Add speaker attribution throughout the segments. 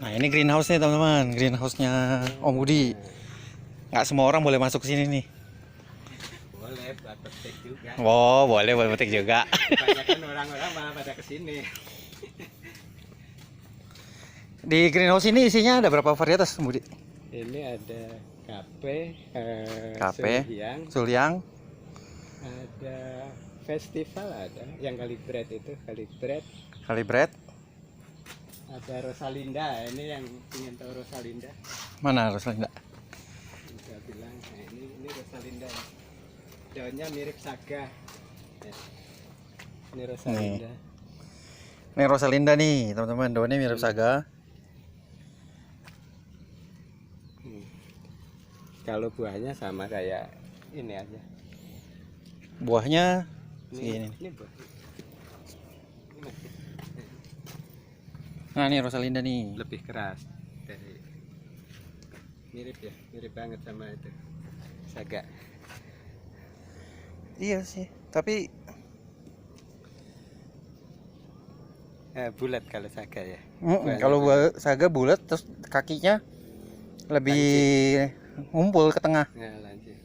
Speaker 1: Nah ini greenhouse nih teman-teman, greenhouse-nya Om Budi. Nggak semua orang boleh masuk ke sini nih.
Speaker 2: Boleh buat petik juga.
Speaker 1: Oh boleh petik juga.
Speaker 2: Kebanyakan orang-orang malah pada kesini.
Speaker 1: Di greenhouse ini isinya ada berapa varietas Om Budi?
Speaker 2: Ini ada kape,
Speaker 1: Kape,
Speaker 2: Suliang,
Speaker 1: Suliang,
Speaker 2: ada festival, ada yang kalibret itu kalibret,
Speaker 1: Kalibret.
Speaker 2: ada Rosalinda. Ini yang ingin tahu Rosalinda,
Speaker 1: Mana Rosalinda?
Speaker 2: saya bilang, nah ini Rosalinda. Daunnya mirip saga. Ya. Ini Rosalinda.
Speaker 1: Ini Rosalinda nih teman-teman, daunnya mirip saga.
Speaker 2: Kalau buahnya sama kayak ini aja.
Speaker 1: Buahnya
Speaker 2: Ini,
Speaker 1: segini.
Speaker 2: ini buah.
Speaker 1: Nah ini Rosalinda nih.
Speaker 2: Lebih keras dari mirip ya, mirip banget sama itu saga.
Speaker 1: Iya sih, tapi
Speaker 2: Bulat kalau saga ya.
Speaker 1: kalau saga bulat terus kakinya lebih ngumpul ke tengah.
Speaker 2: Nah, lanjut.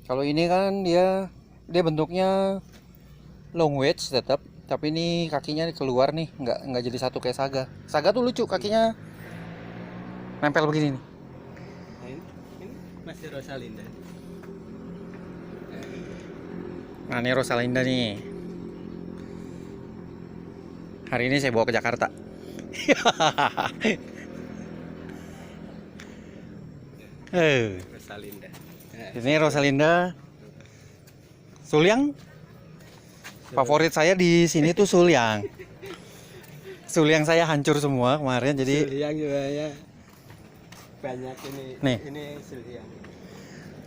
Speaker 1: Kalau ini kan dia bentuknya long wedge tetap, tapi ini kakinya keluar nih, nggak jadi satu kayak saga. Saga tuh lucu, kakinya nempel begini nih.
Speaker 2: Nah, ini masih Rosalinda.
Speaker 1: Nah ini Rosalinda nih. Hari ini saya bawa ke Jakarta.
Speaker 2: Rosalinda.
Speaker 1: Ini Rosalinda. Suliang. Favorit saya di sini tuh Suliang. Suliang saya hancur semua kemarin, jadi
Speaker 2: Suliang juga ya. Banyak ini.
Speaker 1: Nih.
Speaker 2: Ini Suliang.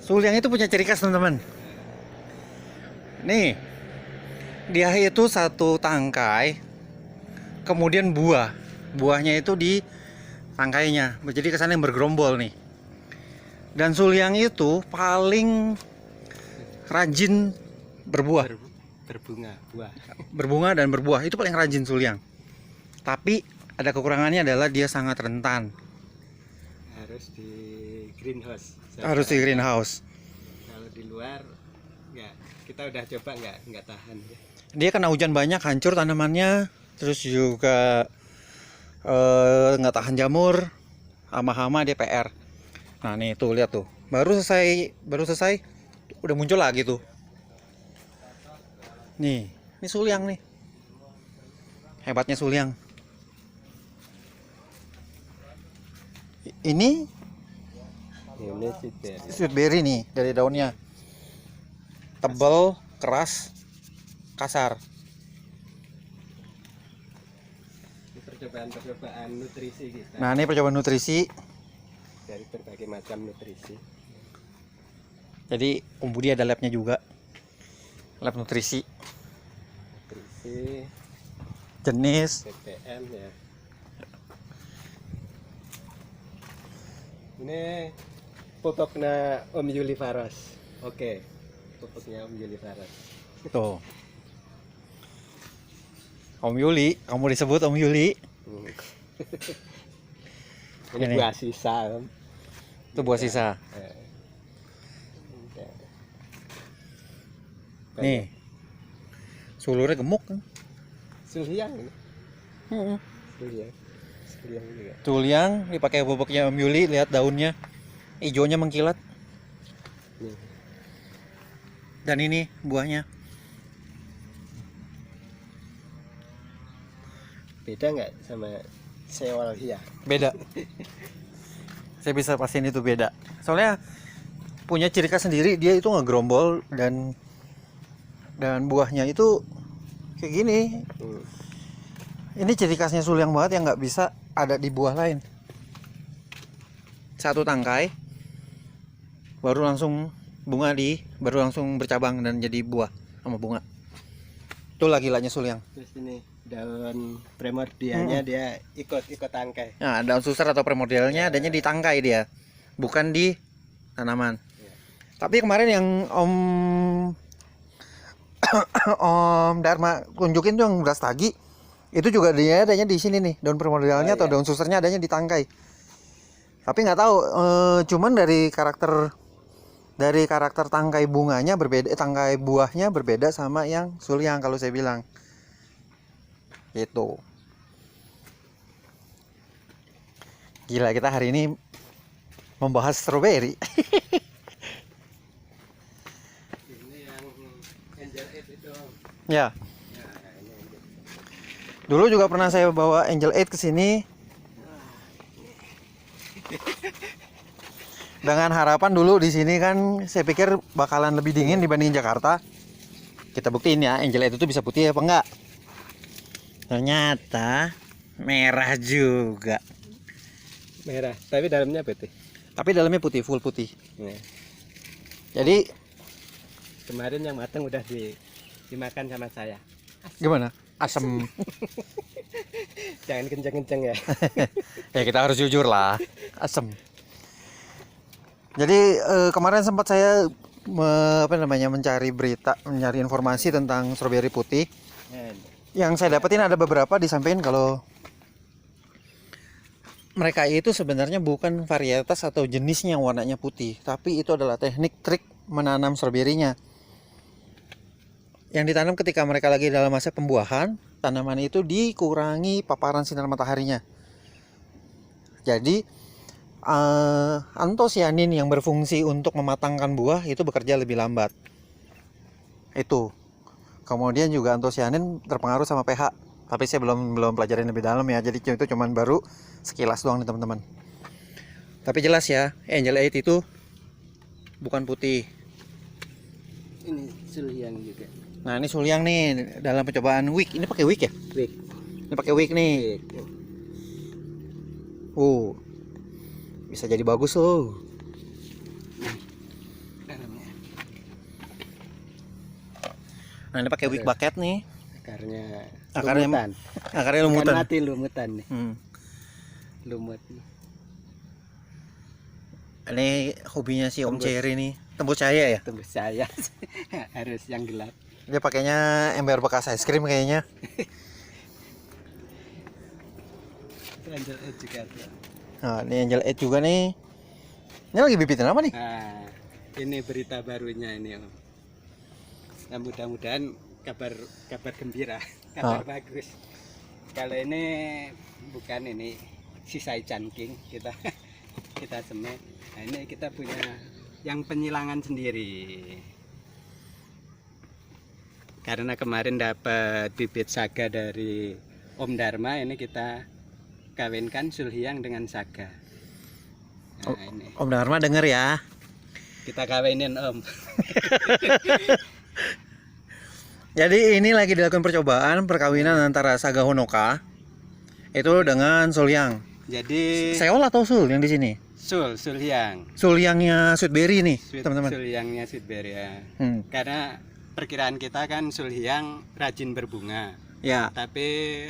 Speaker 1: Suliang itu punya ciri khas teman-teman. Nih, dia itu satu tangkai, kemudian buahnya itu di tangkainya, jadi kesannya bergerombol nih. Dan Suliang itu paling rajin berbuah, berbunga dan berbuah, itu paling rajin Suliang. Tapi ada kekurangannya adalah dia sangat rentan.
Speaker 2: Harus di greenhouse.
Speaker 1: Harus di greenhouse.
Speaker 2: Kalau di luar nggak, kita udah coba nggak tahan.
Speaker 1: Dia kena hujan banyak hancur tanamannya, terus juga nggak tahan jamur, hama-hama dia PR. Nah nih tuh lihat tuh, baru selesai udah muncul lagi tuh. Nih, ini Suliang nih, hebatnya Suliang. Ini sweet berry nih, dari daunnya tebal, keras, kasar.
Speaker 2: Percobaan nutrisi kita.
Speaker 1: Nah ini percobaan nutrisi.
Speaker 2: Dari berbagai macam nutrisi.
Speaker 1: Jadi Om Budi ada labnya juga, lab nutrisi.
Speaker 2: Nutrisi.
Speaker 1: Jenis.
Speaker 2: BPM ya. Ini pupuknya Om Yuli Faros. Oke, pupuknya Om Yuli Faros.
Speaker 1: Tuh. Om Yuli, kamu disebut Om Yuli.
Speaker 2: Ini buah sisa.
Speaker 1: Itu buah sisa. Nih. Sulurnya gemuk kan?
Speaker 2: Suliang.
Speaker 1: Heeh.
Speaker 2: Suliang juga.
Speaker 1: Suliang dipakai pupuknya Om Yuli, lihat daunnya. Hijaunya mengkilat.
Speaker 2: Nih.
Speaker 1: Dan ini buahnya.
Speaker 2: Beda nggak sama sewal hias?
Speaker 1: Beda. Saya bisa pastiin itu beda. Soalnya punya ciri khas sendiri, dia itu ngegerombol dan buahnya itu kayak gini. Ini ciri khasnya Suliang banget yang nggak bisa ada di buah lain. Satu tangkai baru langsung baru langsung bercabang dan jadi buah sama bunga. Itulah gilanya Suliang.
Speaker 2: Terus ini daun primordialnya dia ikut tangkai.
Speaker 1: Nah, daun susar atau primordialnya adanya di tangkai dia, bukan di tanaman.
Speaker 2: Ya.
Speaker 1: Tapi kemarin yang Om Dharma tunjukin tuh yang beras tagi, Itu juga dia adanya di sini nih, daun primordialnya atau
Speaker 2: iya.
Speaker 1: daun susternya adanya di tangkai. Tapi nggak tahu, cuman dari karakter tangkai bunganya berbeda, tangkai buahnya berbeda sama yang sulyang kalau saya bilang. Gitu. Gila, kita hari ini membahas stroberi.
Speaker 2: Ini yang angel aid itu.
Speaker 1: Ya,
Speaker 2: Ya, ini angel.
Speaker 1: dulu juga pernah saya bawa Angel 8 ke sini. Dengan harapan dulu di sini kan saya pikir bakalan lebih dingin dibanding Jakarta. Kita buktiin ya, Angel 8 itu bisa putih apa enggak. Ternyata merah juga.
Speaker 2: Merah, tapi dalamnya putih.
Speaker 1: Tapi dalamnya putih, full putih.
Speaker 2: Nah,
Speaker 1: Jadi
Speaker 2: kemarin yang matang udah dimakan sama saya.
Speaker 1: gimana? Asem.
Speaker 2: Jangan kenceng-kenceng ya.
Speaker 1: Ya kita harus jujur lah. Asem. Jadi kemarin sempat saya mencari berita, mencari informasi tentang stroberi putih. Yang saya dapetin ada beberapa disampaikan kalau mereka itu sebenarnya bukan varietas atau jenisnya yang warnanya putih, tapi itu adalah teknik trik menanam stroberinya. Yang ditanam ketika mereka lagi dalam masa pembuahan, tanaman itu dikurangi paparan sinar mataharinya. Jadi antosianin yang berfungsi untuk mematangkan buah itu bekerja lebih lambat. Itu. Kemudian juga antosianin terpengaruh sama pH. Tapi saya belum pelajarin lebih dalam ya. Jadi itu cuman baru sekilas doang nih teman-teman. Tapi jelas ya, Angel 8 itu bukan putih.
Speaker 2: Ini sulyang juga.
Speaker 1: Nah, ini sulyang nih dalam percobaan wick. Ini pakai wick ya?
Speaker 2: Wick.
Speaker 1: Ini pakai wick nih. Bisa jadi bagus loh.
Speaker 2: Dalamnya.
Speaker 1: Nah, ini pakai wick bucket nih.
Speaker 2: Akarnya lumutan.
Speaker 1: Akarnya
Speaker 2: Bukan
Speaker 1: lumutan.
Speaker 2: mati, lumutan nih. Lumut.
Speaker 1: Ini hobinya si Om
Speaker 2: Tembus.
Speaker 1: Cherry nih. Tembus cahaya ya?
Speaker 2: Tembus saya. Harus yang gelap.
Speaker 1: Dia pakainya ember bekas es krim kayaknya.
Speaker 2: Angel aid juga tuh.
Speaker 1: Nah, ini Angel 8 juga nih. Ini lagi bibitin apa nih?
Speaker 2: Nah, ini berita barunya ini Om. Nah, mudah-mudahan kabar gembira, kabar bagus. Kalau ini bukan ini sisai chunking kita kita semet. Nah, ini kita punya yang penyilangan sendiri. Karena kemarin dapat bibit saga dari Om Dharma, ini kita kawinkan sulhyang dengan saga. Nah, ini
Speaker 1: Om Dharma denger ya.
Speaker 2: kita kawinin Om.
Speaker 1: Jadi ini lagi dilakukan percobaan perkawinan antara Saga Honoka itu dengan sulyang.
Speaker 2: Jadi
Speaker 1: Seol atau sul yang di sini?
Speaker 2: sulyang.
Speaker 1: Sulyangnya sweetberry nih, teman-teman.
Speaker 2: Sulyangnya sweetberry ya. Karena perkiraan kita kan sulyang rajin berbunga.
Speaker 1: Ya.
Speaker 2: Tapi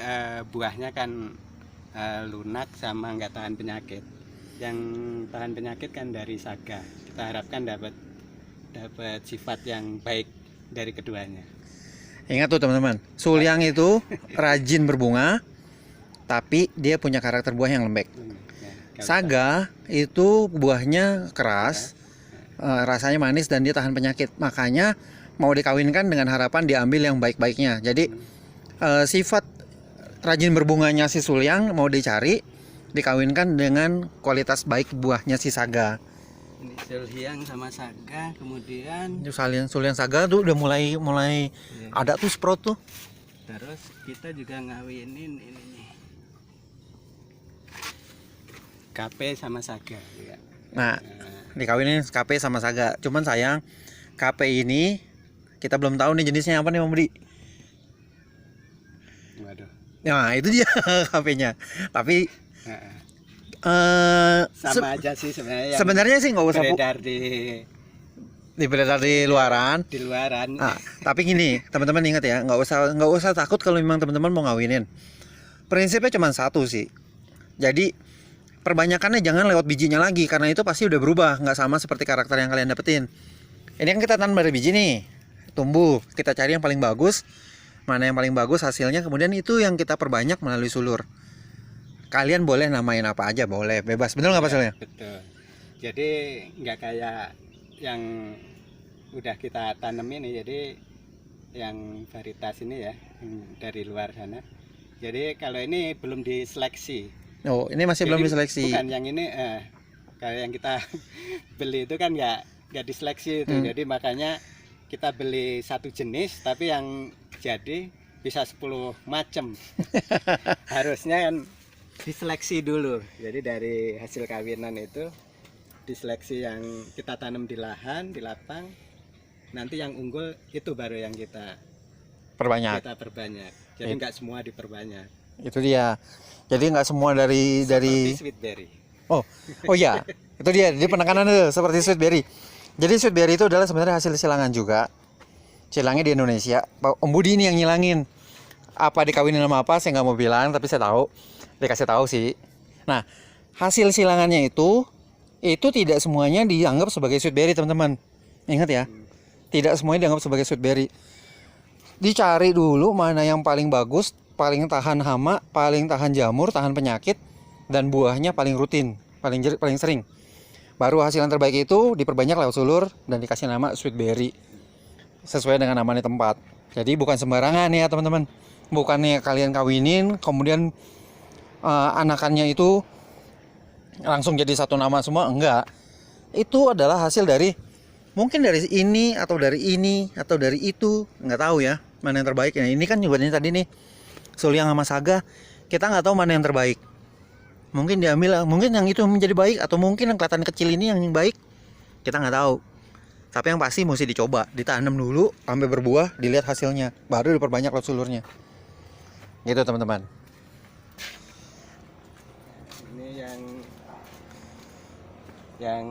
Speaker 2: buahnya kan lunak sama nggak tahan penyakit. Yang tahan penyakit kan dari saga. Kita harapkan dapat sifat yang baik dari keduanya.
Speaker 1: Ingat tuh teman-teman, sulyang itu rajin berbunga, tapi dia punya karakter buah yang lembek. Saga itu buahnya keras, rasanya manis dan dia tahan penyakit. Makanya mau dikawinkan dengan harapan diambil yang baik-baiknya. Jadi sifat rajin berbunganya si sulyang mau dicari, dikawinkan dengan kualitas baik buahnya si saga.
Speaker 2: Ini sulyang sama saga, kemudian
Speaker 1: Sulyang saga tuh udah mulai ada tuh sprout tuh.
Speaker 2: terus kita juga ngawinin ini nih. KP sama saga ya.
Speaker 1: Nah, dikawinin KP sama saga. Cuman sayang KP ini kita belum tahu nih jenisnya apa nih Om Budi.
Speaker 2: Waduh.
Speaker 1: Nah, itu dia KP-nya. Tapi
Speaker 2: Sama aja sih sebenarnya.
Speaker 1: sebenarnya sih nggak usah
Speaker 2: beredar
Speaker 1: beredar di luaran.
Speaker 2: di luaran.
Speaker 1: Nah, tapi gini, teman-teman ingat ya, nggak usah takut kalau memang teman-teman mau ngawinin. Prinsipnya cuma satu sih. Jadi perbanyakannya jangan lewat bijinya lagi karena itu pasti udah berubah, nggak sama seperti karakter yang kalian dapetin. Ini kan kita tanam dari biji nih, tumbuh, kita cari yang paling bagus, mana yang paling bagus hasilnya, kemudian itu yang kita perbanyak melalui sulur. Kalian boleh namain apa aja, boleh, bebas. Betul nggak Pak Sul ya?
Speaker 2: Betul. Jadi nggak kayak yang udah kita tanam ini, jadi yang varietas ini ya, yang dari luar sana. Jadi kalau ini belum diseleksi.
Speaker 1: Oh, ini masih belum diseleksi.
Speaker 2: Bukan yang ini, kalau yang kita beli itu kan nggak diseleksi itu. Jadi makanya kita beli satu jenis, tapi yang jadi bisa 10 macam. Harusnya kan diseleksi dulu. Jadi dari hasil kawinan itu diseleksi yang kita tanam di lahan, di lapang. Nanti yang unggul itu baru yang kita
Speaker 1: Perbanyak.
Speaker 2: Jadi nggak semua diperbanyak.
Speaker 1: Itu dia. Jadi nggak semua dari
Speaker 2: Seperti sweetberry.
Speaker 1: Oh ya, itu dia. Jadi penekanan itu seperti sweetberry. Jadi sweetberry itu adalah sebenarnya hasil silangan juga. Silangnya di Indonesia. Om Budi ini yang nyilangin. Apa dikawinin sama apa saya nggak mau bilang, tapi saya tahu. Dikasih tahu sih. Nah, hasil silangannya itu tidak semuanya dianggap sebagai sweetberry, teman-teman. Ingat ya. Tidak semuanya dianggap sebagai sweetberry. Dicari dulu mana yang paling bagus, paling tahan hama, paling tahan jamur, tahan penyakit, dan buahnya paling rutin, paling sering. Baru hasil yang terbaik itu diperbanyak lewat sulur dan dikasih nama sweetberry sesuai dengan namanya tempat. Jadi bukan sembarangan ya teman-teman. Bukannya kalian kawinin kemudian anakannya itu langsung jadi satu nama semua, enggak. Itu adalah hasil dari mungkin dari ini atau dari ini atau dari itu, nggak tahu ya mana yang terbaik. Nah, ini kan nyebutnya tadi nih Suliang sama Saga, kita nggak tahu mana yang terbaik. Mungkin diambil, mungkin yang itu menjadi baik, atau mungkin yang kelihatan kecil ini yang baik, kita nggak tahu. Tapi yang pasti mesti dicoba, ditanam dulu sampai berbuah, dilihat hasilnya, baru diperbanyak lewat sulurnya. Gitu teman-teman.
Speaker 2: Ini yang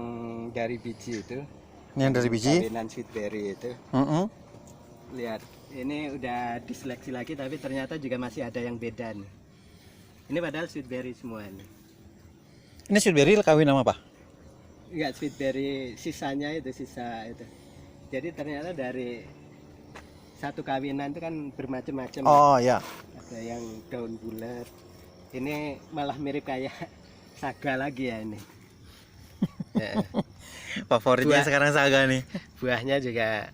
Speaker 2: dari biji itu.
Speaker 1: Ini yang dari biji.
Speaker 2: Kawinan sweetberry itu. Lihat, ini udah diseleksi lagi, tapi ternyata juga masih ada yang beda nih. Ini padahal sweetberry semua nih.
Speaker 1: Ini sweetberry kawin sama apa?
Speaker 2: Enggak, sweetberry sisanya itu, sisa itu. Jadi ternyata dari satu kawinan itu kan bermacam-macam.
Speaker 1: Oh ya.
Speaker 2: Ada yang daun bulat. Ini malah mirip kayak Saga lagi ya ini. Ya.
Speaker 1: Favoritnya sekarang Saga nih.
Speaker 2: Buahnya juga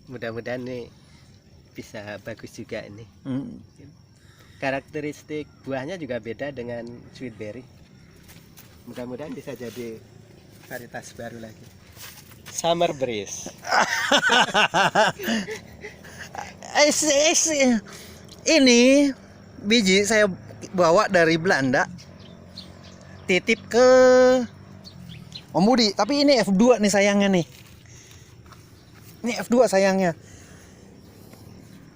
Speaker 2: mudah-mudahan nih bisa bagus juga ini. Karakteristik buahnya juga beda dengan sweetberry. Mudah-mudahan bisa jadi varietas baru lagi. Summer Breeze.
Speaker 1: Ini biji saya bawa dari Belanda, titip ke Om Budi. Tapi ini F2 nih sayangnya nih. Ini F2 sayangnya.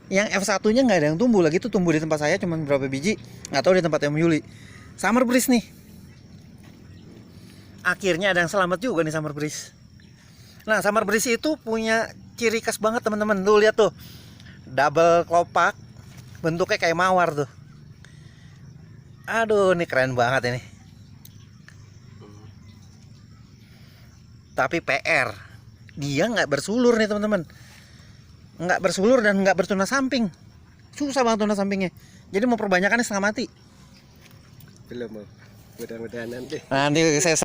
Speaker 1: Yang F1-nya nggak ada yang tumbuh lagi, tuh tumbuh di tempat saya cuman berapa biji, nggak tahu di tempat Om Yuli. Summer Breeze nih. Akhirnya ada yang selamat juga nih Summer Breeze. Nah, Summer Breeze itu punya ciri khas banget teman-teman. Tuh lihat tuh. Double kelopak, bentuknya kayak mawar tuh. Aduh, ini keren banget ini. Tapi PR, dia nggak bersulur nih teman-teman. Nggak bersulur dan nggak bertunas samping. Susah banget tunas sampingnya. Jadi mau perbanyakannya setengah mati.
Speaker 2: Belum, mudah-mudahan nanti.
Speaker 1: Nanti saya